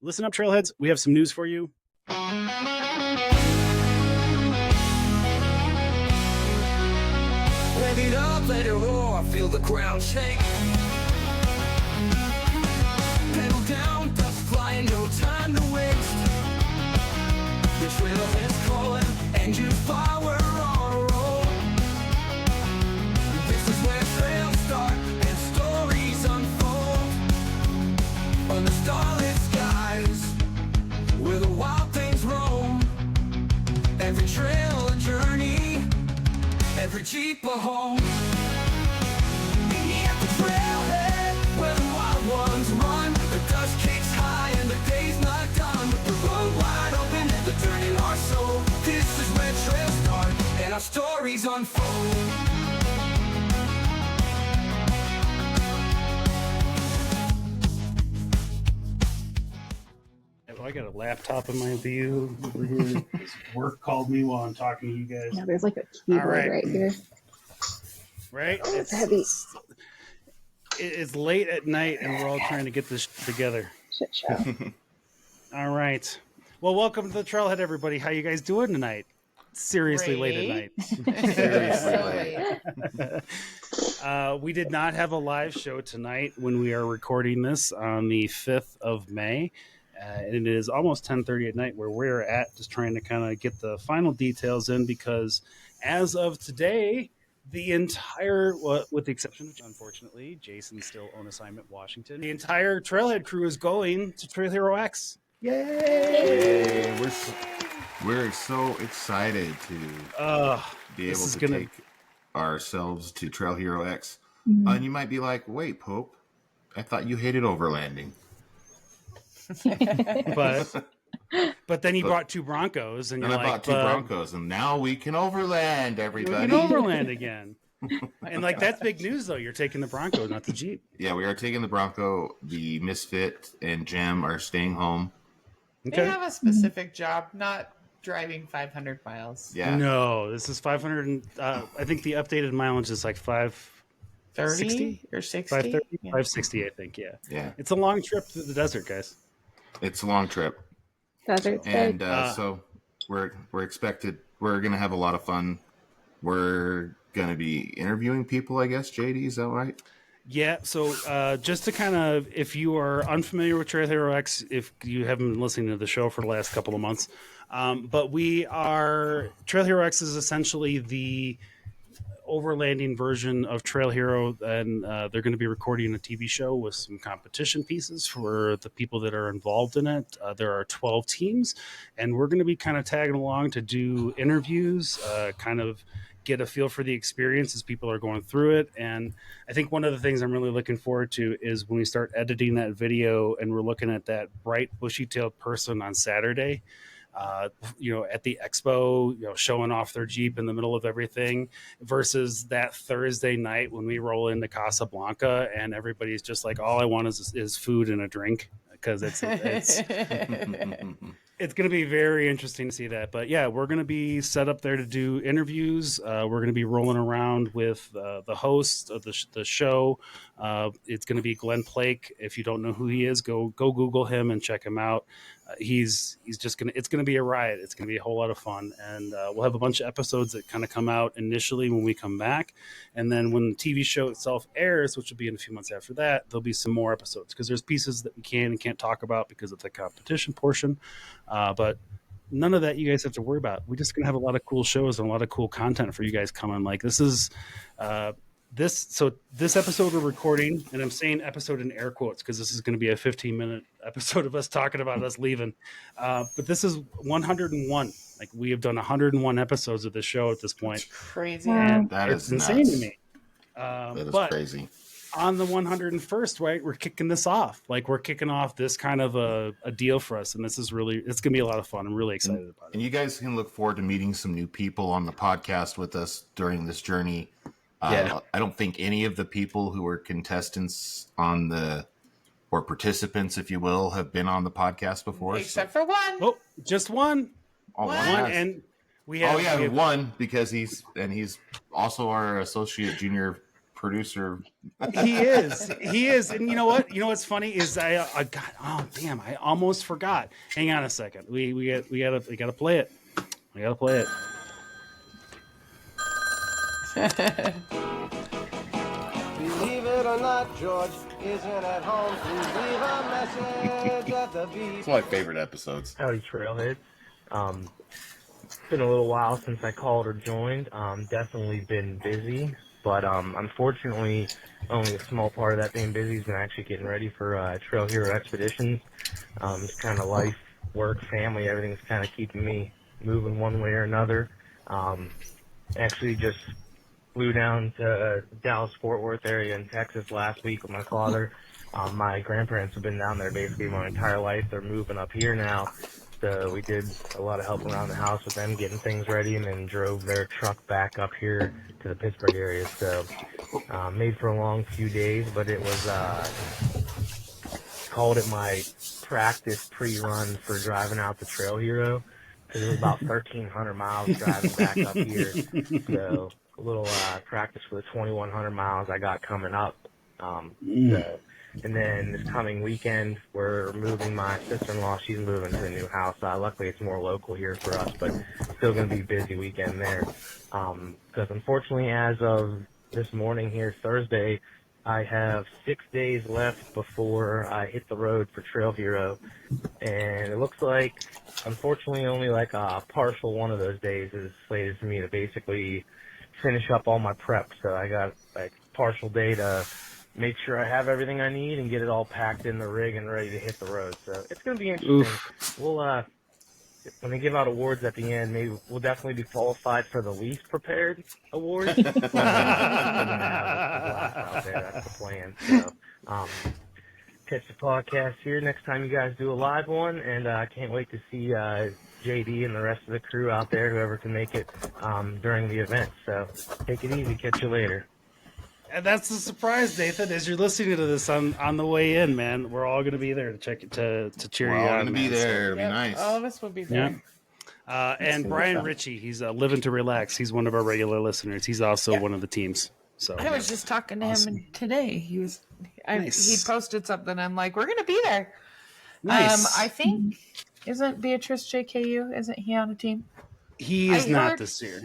Listen up, trailheads. We have some news for you. Rev it up, let it roar, feel the ground shake. Pedal down, dust flying, no time to waste. The trail is calling, engine power on a roll. This is where trails start and stories unfold. On the starlit skies, where the wild things roam. Every trail a journey, every Jeep a home. Meet me at the trailhead, where the wild ones run. The dust kicks high and the day's not done. With the road wide open and the dirt in our soul. This is where trails start and our stories unfold. I got a laptop in my view over here. This work called me while I'm talking to you guys. Yeah, there's like a keyboard right here. Right? Oh, it's heavy. It's late at night, and we're all trying to get this together. Shit show. All right. Well, welcome to the Trailhead, everybody. How you guys doing tonight? Seriously late at night. We did not have a live show tonight when we are recording this on the 5th of May. And it is almost 10:30 at night where we're at, just trying to kind of get the final details in, because as of today, the entire, well, with the exception of, unfortunately, Jason's still on assignment Washington, the entire Trailhead crew is going to Trail Hero X. Yay! We're so excited to be able to take ourselves to Trail Hero X. Mm-hmm. And you might be like, wait, Pope, I thought you hated overlanding. but then you brought two Broncos, and you're I bought two Broncos, and now we can overland, everybody. We can overland again. And like, that's big news, though. You're taking the Bronco, not the Jeep. Yeah, we are taking the Bronco. The Misfit and Gem are staying home. Okay. They have a specific job, not driving 500 miles. Yeah. No, this is 500. And, I think the updated mileage is like 530 or 60? 530, 560, I think. Yeah. Yeah. It's a long trip through the desert, guys. It's a long trip. Desert's and big. So we're expected. We're gonna have a lot of fun. We're gonna be interviewing people, I guess. JD, is that right? Yeah. So just to kind of, if you are unfamiliar with Trail Hero X, if you haven't been listening to the show for the last couple of months, but Trail Hero X is essentially the overlanding version of Trail Hero, and they're going to be recording a TV show with some competition pieces for the people that are involved in it. There are 12 teams, and we're going to be kind of tagging along to do interviews, kind of get a feel for the experience as people are going through it. And I think one of the things I'm really looking forward to is when we start editing that video and we're looking at that bright bushy-tailed person on Saturday, at the expo, showing off their Jeep in the middle of everything, versus that Thursday night when we roll into Casablanca and everybody's just like, all I want is food and a drink, because it's it's going to be very interesting to see that. But yeah, we're going to be set up there to do interviews. We're going to be rolling around with the host of the show. It's going to be Glenn Plake. If you don't know who he is, go Google him and check him out. He's just it's going to be a riot. It's going to be a whole lot of fun. And we'll have a bunch of episodes that kind of come out initially when we come back. And then when the TV show itself airs, which will be in a few months after that, there'll be some more episodes, because there's pieces that we can and can't talk about because of the competition portion. But none of that you guys have to worry about. We're just going to have a lot of cool shows and a lot of cool content for you guys coming. Like, this is this episode we're recording, and I'm saying episode in air quotes because this is going to be a 15-minute episode of us talking about us leaving. But this is 101. Like, we have done 101 episodes of this show at this point. That's crazy. And that is is insane nuts. to me. That is crazy. On the 101st, right, we're kicking this off. Like, we're kicking off this kind of a deal for us, and this is it's going to be a lot of fun. I'm really excited about it. And you guys can look forward to meeting some new people on the podcast with us during this journey. I don't think any of the people who were contestants or participants, if you will, have been on the podcast before. Except for one. Oh, just one. Oh, One. And we have, one, because he's also our associate junior producer. He is. And you know what? You know what's funny is I got. Oh damn! I almost forgot. Hang on a second. We gotta play it. We gotta play it. Believe it or not, George isn't at home. Please leave a message at the beep. It's my favorite episodes. Howdy, Trailhead. It's been a little while since I called or joined. Definitely been busy, but unfortunately, only a small part of that being busy has been actually getting ready for Trail Hero Expeditions. It's kind of life, work, family, everything's kind of keeping me moving one way or another. Actually just flew down to Dallas-Fort Worth area in Texas last week with my father. My grandparents have been down there basically my entire life. They're moving up here now. So we did a lot of help around the house with them, getting things ready, and then drove their truck back up here to the Pittsburgh area. So made for a long few days, but it was, called it my practice pre-run for driving out the Trail Hero. Because it was about 1,300 miles driving back up here. So a little practice for the 2,100 miles I got coming up. And then this coming weekend, we're moving my sister-in-law. She's moving to a new house. Luckily, it's more local here for us, but still going to be a busy weekend there. Because unfortunately, as of this morning here, Thursday, I have 6 days left before I hit the road for Trail Hero. And it looks like, unfortunately, only like a partial one of those days is slated for me to basically finish up all my prep. So I got like partial day to make sure I have everything I need and get it all packed in the rig and ready to hit the road. So it's going to be interesting. Oof. We'll, when they give out awards at the end, maybe we'll definitely be qualified for the least prepared award. That's the plan. So, catch the podcast here next time you guys do a live one, and I can't wait to see JD and the rest of the crew out there, whoever can make it during the event. So take it easy. Catch you later. And that's the surprise, Nathan. As you're listening to this on the way in, man, we're all going to be there to check it to cheer We're you all on. going to be man. there. It'll Yep, be nice. all of us will be there. Yeah. And Brian Ritchie, he's living to relax. He's one of our regular listeners. He's also one of the teams. So I was just talking to him today. He Nice. posted something. I'm like, we're gonna be there. Nice. I think isn't Beatrice JKU? Isn't he on the team? He is I not heard this year.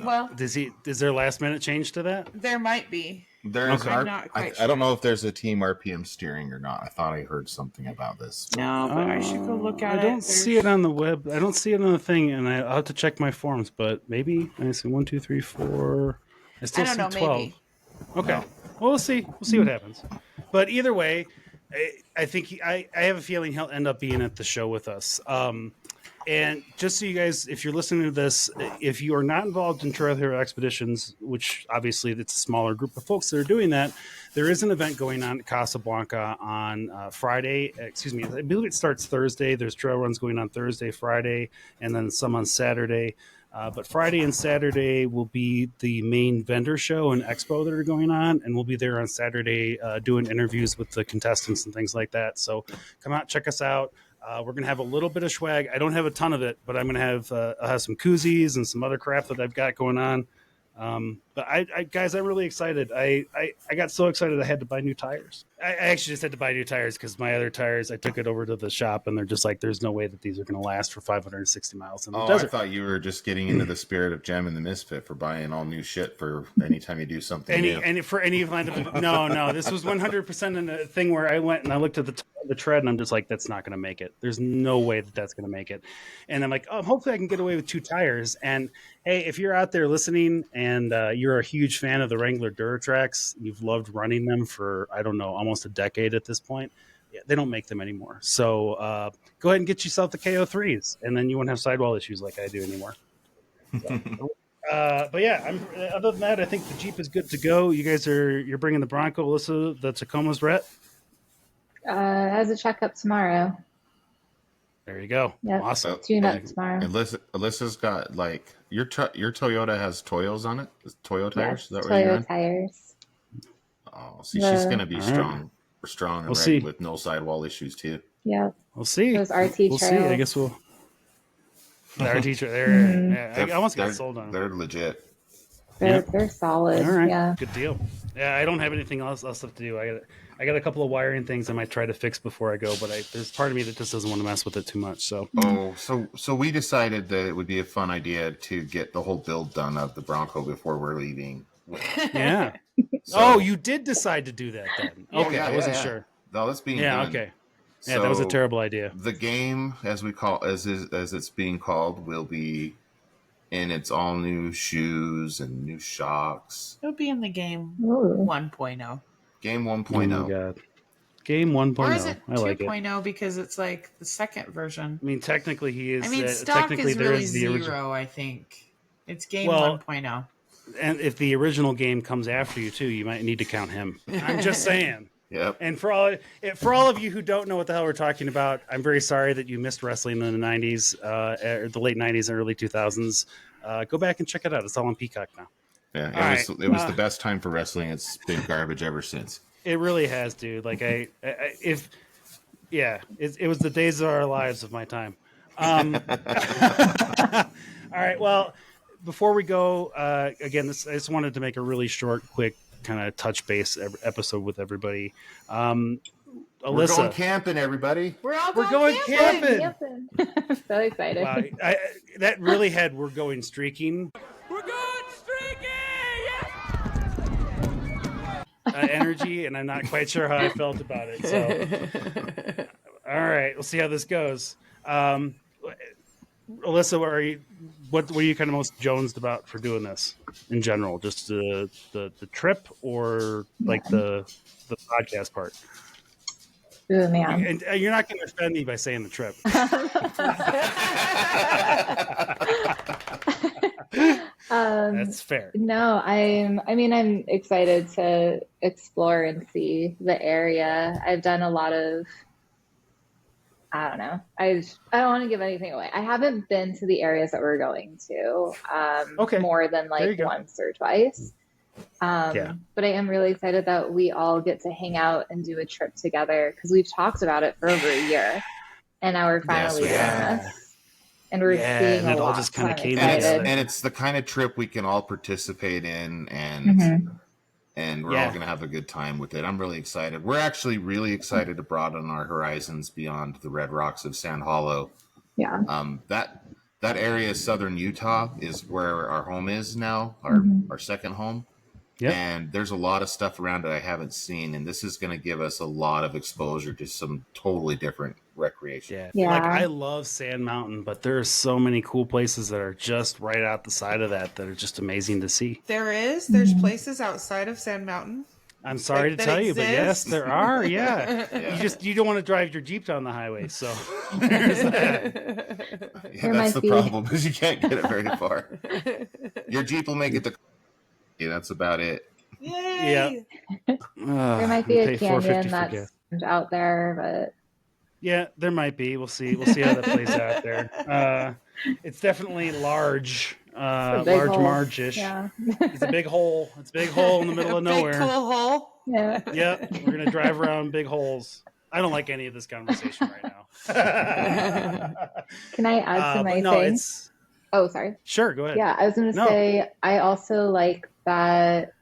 Well, Is there last minute change to that? there might be. There's I'm not quite I don't know if there's a team RPM steering or not. I thought I heard something about this. No, but I should go look at it. I don't see it on the web. I don't see it on the thing, and I'll have to check my forms. But maybe I see 1, 2, 3, 4. I still I don't know. see 12. Maybe. Okay. Well, we'll see. We'll see what happens. But either way, I think I have a feeling he'll end up being at the show with us. And just so you guys, if you're listening to this, if you are not involved in Trail Hero Expeditions, which obviously it's a smaller group of folks that are doing that, there is an event going on at Casablanca on Friday. Excuse me, I believe it starts Thursday. There's trail runs going on Thursday, Friday, and then some on Saturday. But Friday and Saturday will be the main vendor show and expo that are going on, and we'll be there on Saturday doing interviews with the contestants and things like that. So come out, check us out. We're going to have a little bit of swag. I don't have a ton of it, but I'm going to have I'll have some koozies and some other crap that I've got going on. But guys, I'm really excited. I got so excited I had to buy new tires. I actually just had to buy new tires because my other tires, I took it over to the shop and they're just like, there's no way that these are going to last for 560 miles in the desert. I thought you were just getting into the spirit of Gem and the Misfit for buying all new shit for anytime you do something new. And for any kind of no, this was 100% in a thing where I went and I looked at the tread and I'm just like, that's not going to make it. There's no way that that's going to make it. And I'm like, oh, hopefully I can get away with 2 tires. And hey, if you're out there listening and you're a huge fan of the Wrangler Duratracs, you've loved running them for, I don't know, almost a decade at this point. Yeah, they don't make them anymore. So go ahead and get yourself the KO3s, and then you won't have sidewall issues like I do anymore. So, but yeah, other than that, I think the Jeep is good to go. You guys you're bringing the Bronco, Alyssa, the Tacoma's Rhett. Has a checkup tomorrow. There you go. Yep. Awesome. Tune up tomorrow. Alyssa's got like your Toyota has Toyos on it. Toyo tires. Yes, Is that what you're Toyo on? tires. Oh, see, she's gonna be strong and We'll ready see. with no sidewall issues too. Yep. We'll see. Those RT We'll see. trails. I guess we'll. The RT trail. There. Yeah, I almost got They're- sold on. They're legit. They're solid. All right. Yeah. Good deal. Yeah, I don't have anything else to do. I got a couple of wiring things I might try to fix before I go, but there's part of me that just doesn't want to mess with it too much. So So we decided that it would be a fun idea to get the whole build done of the Bronco before we're leaving. yeah. So- You did decide to do that then. Okay, yeah, I wasn't yeah. sure. No, that's being Yeah. done. Okay. Yeah, that was a So terrible idea. The game, as it's being called, will be in its all new shoes and new shocks. It'll be in the game Ooh. 1.0. Game Oh 1.0. my god. Game 1.0. Or is it I like it. 2.0 because it's like the second version? I mean, technically he is. I mean, stock technically is there really is the original. 0, I think. It's game Well, 1.0. And if the original game comes after you too, you might need to count him. I'm just saying. Yep. And for all of you who don't know what the hell we're talking about, I'm very sorry that you missed wrestling in the 90s, the late 90s and early 2000s. Go back and check it out. It's all on Peacock now. Yeah, it was the best time for wrestling. It's been garbage ever since. It really has, dude. Like it was the days of our lives of my time. All right. Well, before we go, again, I just wanted to make a really short, quick kind of touch base episode with everybody. Alyssa, We're going camping, everybody. We're going camping. Camping. So excited. Wow, that really had "we're going streaking" We're going streaking! energy, and I'm not quite sure how I felt about it. So, all right, we'll see how this goes. Alyssa, what were you kind of most jonesed about for doing this in general? Just the trip, or like the podcast part? Ooh, man. And you're not going to offend me by saying the trip. That's fair. No, I'm excited to explore and see the area. I've done a lot of, I don't know. I don't want to give anything away. I haven't been to the areas that we're going to more than There you like go. once or twice. Yeah. But I am really excited that we all get to hang out and do a trip together because we've talked about it for over a year, and now we're finally doing this, and we're seeing and a it all lot. just kind of So I'm came excited. together. And it's the kind of trip we can all participate in, and we're all going to have a good time with it. I'm really excited. We're actually really excited to broaden our horizons beyond the Red Rocks of Sand Hollow. Yeah. That area, southern Utah, is where our home is now, our second home. Yep. And there's a lot of stuff around it I haven't seen, and this is going to give us a lot of exposure to some totally different recreation. Yeah. Like I love Sand Mountain, but there are so many cool places that are just right out the side of that are just amazing to see. There's places outside of Sand Mountain. I'm sorry to that tell you, but yes, exist? there are. Yeah. You don't want to drive your Jeep down the highway, so there's that. Yeah, There that's might the be- problem, because you can't get it very far. Your Jeep will make it to... Yeah, that's about it. Yay! There might be a canyon that's out there, but Yeah, there might be. We'll see. We'll see how that plays out there. It's definitely large, a big large hole. Marge-ish. Yeah. It's a big hole. It's a big hole in the middle of nowhere. Big cool hole. Yeah. Yep, we're gonna drive around big holes. I don't like any of this conversation right now. Can I add to my no, thing? it's Oh, sorry. sure. Go ahead. Yeah, I was going to No. say, I also like that,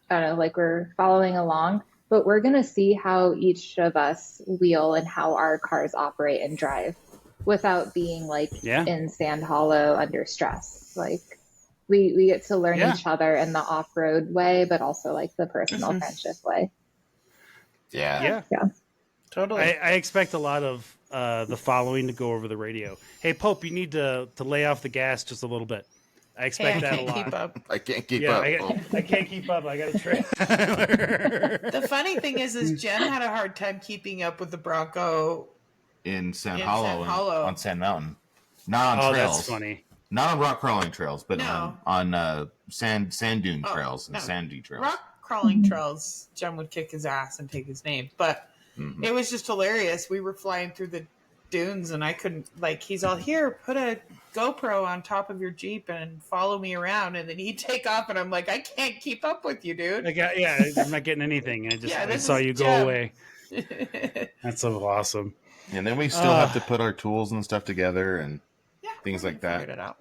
I don't know, like we're following along, but we're going to see how each of us wheel and how our cars operate and drive without being like in Sand Hollow under stress. Like we get to learn each other in the off-road way, but also like the personal friendship way. Yeah. Totally. I expect a lot of the following to go over the radio. Hey, Pope, you need to lay off the gas just a little bit. I expect that a lot. Keep up. I can't keep up. I can't keep up. I got to trailer. The funny thing is Jen had a hard time keeping up with the Bronco. In Sand In Hollow, Sand Hollow. on Sand Mountain. Not on Oh, trails. that's funny. Not on rock crawling trails, but No. on sand dune trails and no. sandy trails. Rock crawling trails, Jen would kick his ass and take his name. But it was just hilarious. We were flying through the dunes and I couldn't, like, he's all, here, put a GoPro on top of your Jeep and follow me around. And then he'd take off and I'm like, I can't keep up with you, dude. I'm not getting anything. I saw you go away. That's so awesome. And then we still have to put our tools and stuff together. And things like Figured that. it out.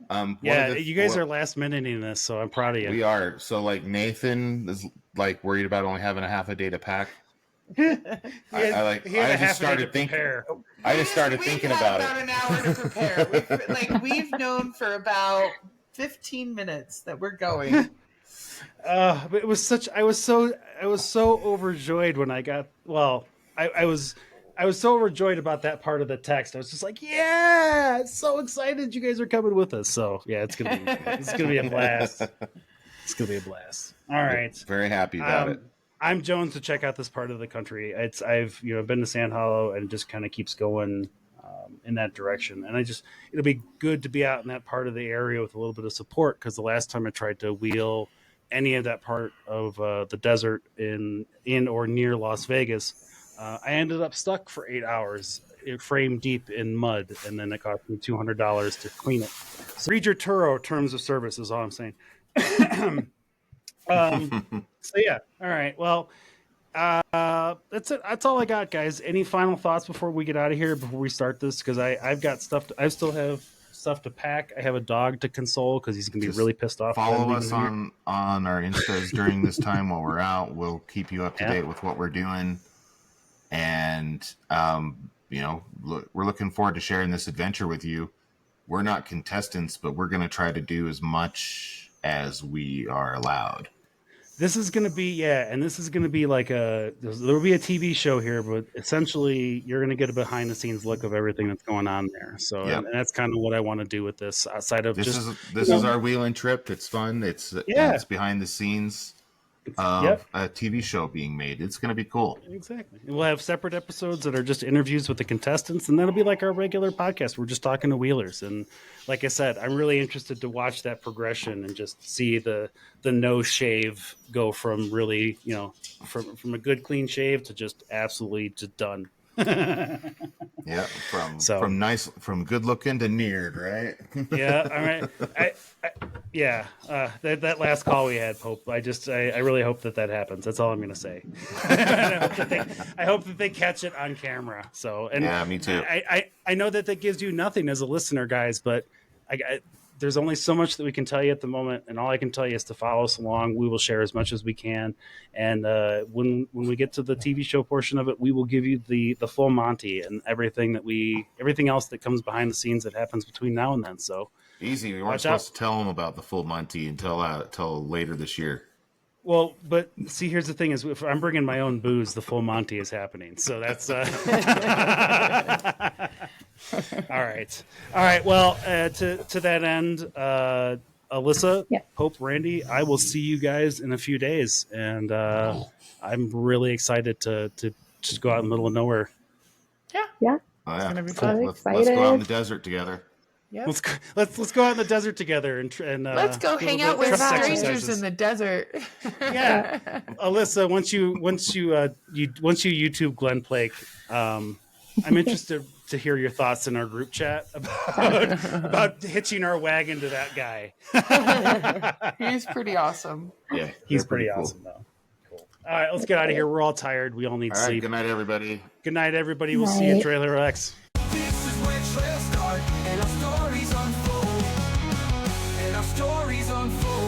You guys are last minuting this, so I'm proud of you. We are. So like Nathan is like worried about only having a half a day to pack. I just started thinking about it. An hour to prepare. We've known for about 15 minutes that we're going. But it was I was so overjoyed when I got. Well, I was so overjoyed about that part of the text. I was just like, yeah, so excited you guys are coming with us. So yeah, it's gonna be a blast. It's gonna be a blast. All right, very happy about it. I'm Jones to check out this part of the country. I've been to Sand Hollow and it just kind of keeps going in that direction. And it'll be good to be out in that part of the area with a little bit of support, because the last time I tried to wheel any of that part of the desert in or near Las Vegas, I ended up stuck for 8 hours, frame deep in mud, and then it cost me $200 to clean it. So read your Turo terms of service is all I'm saying. So yeah, all right. Well, that's it. That's all I got, guys. Any final thoughts before we get out of here? Before we start this, because I've got stuff. I still have stuff to pack. I have a dog to console because he's gonna be really pissed off. Follow us on our Instas during this time while we're out. We'll keep you up to date with what we're doing, and we're looking forward to sharing this adventure with you. We're not contestants, but we're gonna try to do as much as we are allowed. This is going to be, and this is going to be like there will be a TV show here, but essentially you're going to get a behind the scenes look of everything that's going on there. So, and that's kind of what I want to do with this outside of this is our wheeling trip. It's fun. It's behind the scenes of a TV show being made. It's going to be cool. Exactly. We'll have separate episodes that are just interviews with the contestants, and that'll be like our regular podcast. We're just talking to wheelers. And like I said, I'm really interested to watch that progression and just see the no shave go from really, from a good clean shave to just absolutely just done. From good looking to neared, right? Yeah, all right. That last call we had, Pope. I really hope that happens. That's all I'm gonna say. I hope that they catch it on camera. So, me too. I know that gives you nothing as a listener, guys, but there's only so much that we can tell you at the moment, and all I can tell you is to follow us along. We will share as much as we can, and when we get to the TV show portion of it, we will give you the full Monty and everything else that comes behind the scenes that happens between now and then. So easy. We weren't supposed to tell them about the full Monty until later this year. Well, but see, here's the thing: is if I'm bringing my own booze, the full Monty is happening. So that's all right. Well, to that end, Alyssa, Pope, Randy, I will see you guys in a few days, and I'm really excited to just go out in the middle of nowhere. Yeah. Oh, yeah. It's gonna be fun. Let's go out in the desert together. Yep. Let's go out in the desert together and let's go hang out with strangers in the desert. Yeah, Alyssa, once you YouTube Glenn Plake, I'm interested to hear your thoughts in our group chat about hitching our wagon to that guy. He's pretty awesome. Yeah, he's pretty awesome though. Cool. All right, let's get out of here. We're all tired. We all need sleep. Good night, everybody. Good night, everybody. We'll see you at Trailer X. This is where trails start and our stories unfold.